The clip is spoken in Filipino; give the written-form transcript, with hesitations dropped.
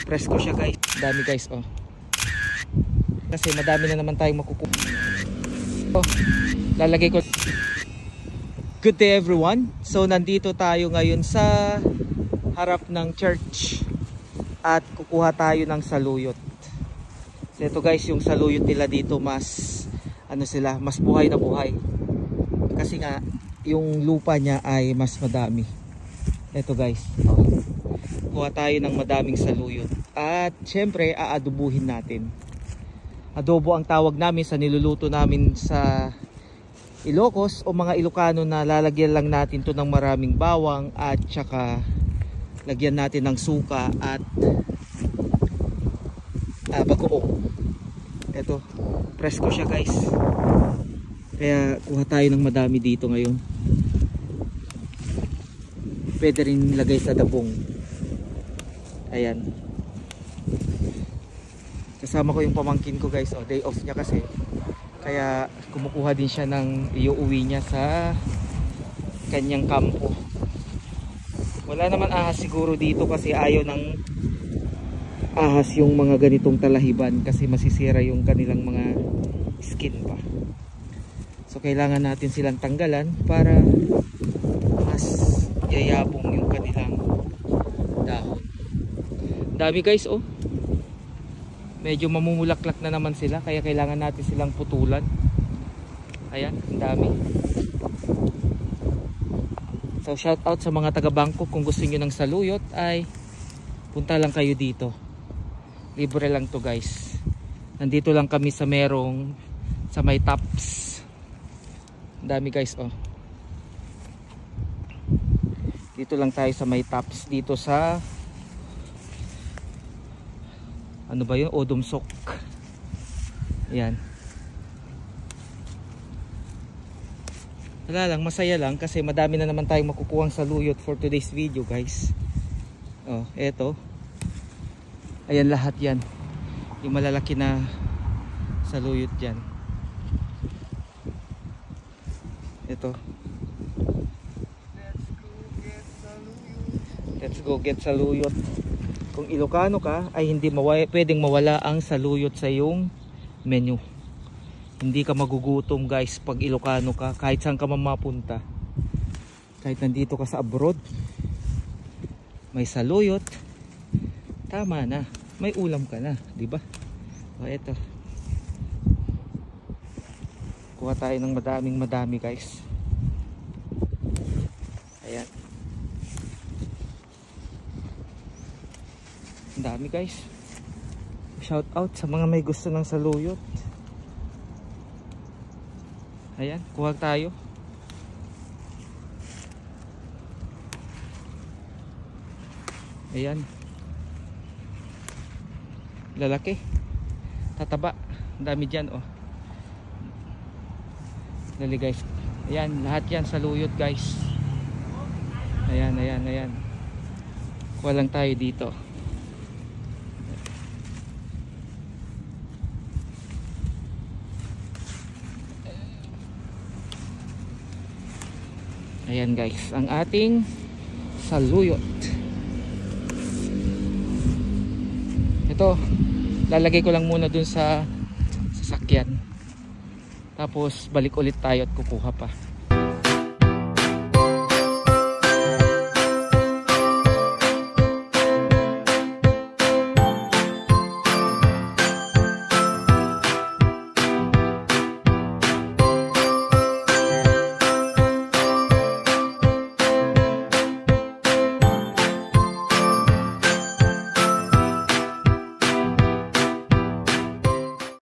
Presko siya guys. Dami guys oh. Kasi madami na naman tayong makukuha. Oh, lalagay ko. Good day everyone. So nandito tayo ngayon sa harap ng church at kukuha tayo ng saluyot. So ito guys, yung saluyot nila dito mas ano sila, mas buhay na buhay. Kasi nga yung lupa niya ay mas madami. Ito guys. Oh. Kuha tayo ng madaming saluyot. At syempre aadobuhin natin. Adobo ang tawag namin sa niluluto namin sa Ilocos o mga Ilocano, na lalagyan lang natin to ng maraming bawang at saka lagyan natin ng suka at bagoong. Ito, presko siya guys. Kaya kuha tayo ng madami dito ngayon. Pwede rin lagay sa dabong. Ayan. Kasama ko yung pamangkin ko guys. Day off niya kasi. Kaya kumukuha din siya ng iuwi niya sa kanyang kampo. Wala naman ahas siguro dito kasi ayaw ng ahas yung mga ganitong talahiban kasi masisira yung kanilang mga skin pa. So kailangan natin silang tanggalan para mas yayabong yung kanilang dahon. Dami guys oh. Medyo mamumulaklak na naman sila, kaya kailangan natin silang putulan. Ayan, ang dami. So shout out sa mga taga Bangkok, kung gusto niyo ng saluyot ay punta lang kayo dito. Libre lang to guys. Nandito lang kami sa merong sa may tops. Ang dami guys oh. Dito lang tayo sa may tops dito sa ano ba yun? Odomsok. Ayan. Wala lang, masaya lang kasi madami na naman tayong makukuhang saluyot for today's video guys. Oh, eto. Ayan lahat yan. Yung malalaki na saluyot dyan. Ito. Let's go get saluyot. Kung Ilocano ka ay hindi pwedeng mawala ang saluyot sa iyong menu. Hindi ka magugutom guys pag Ilocano ka, kahit saan ka mapunta. Kahit nandito ka sa abroad, may saluyot, tama na, may ulam ka na, di ba? O eto. Kuha tayo ng madami guys. Ayan. Ang dami guys. Shout out sa mga may gusto ng saluyot. Ayan, kuha tayo. Ayan. Lalaki. Tataba. Ang dami dyan oh. Dali guys. Ayan, lahat yan saluyot guys. Ayan. Kuha lang tayo dito. Ayan guys, ang ating saluyot. Ito, lalagay ko lang muna dun sa sasakyan. Tapos balik ulit tayo at kukuha pa.